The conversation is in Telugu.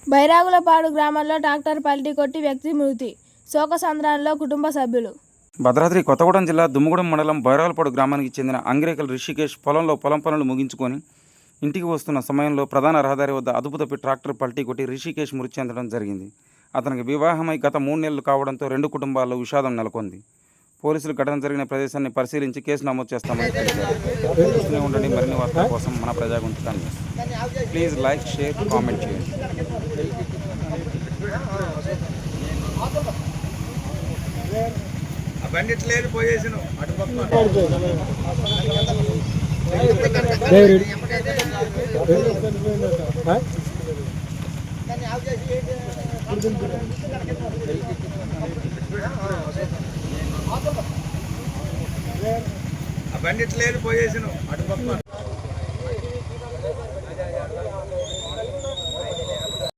బైరాగులపాడు గ్రామంలో ట్రాక్టర్ పల్టీ కొట్టి వ్యక్తి మృతి. శోకసంద్రాల్లో కుటుంబ సభ్యులు. భద్రాద్రి కొత్తగూడెం జిల్లా దుమ్ముగూడెం మండలం బైరాగులపాడు గ్రామానికి చెందిన అంగిరేకల్ రిషికేష్ పొలం పనులు ముగించుకొని ఇంటికి వస్తున్న సమయంలో ప్రధాన రహదారి వద్ద అదుపు తప్పి ట్రాక్టర్ పల్టీ కొట్టి రిషికేష్ మృతి చెందడం జరిగింది. అతనికి వివాహమై గత 3 నెలలు కావడంతో 2 కుటుంబాల్లో విషాదం నెలకొంది. పోలీసులు ఘటన జరిగిన ప్రదేశాన్ని పరిశీలించి కేసు నమోదు చేస్తామని తెలిపారు. చూస్తూనే ఉండండి మరిన్ని వార్తల కోసం మన Prajagonthuka news. Please like, share, comment చేయండి. బండిట్లేదు పోయేసిన అటుపక్క బండిట్లేదు పోయేసిన అటుపక్క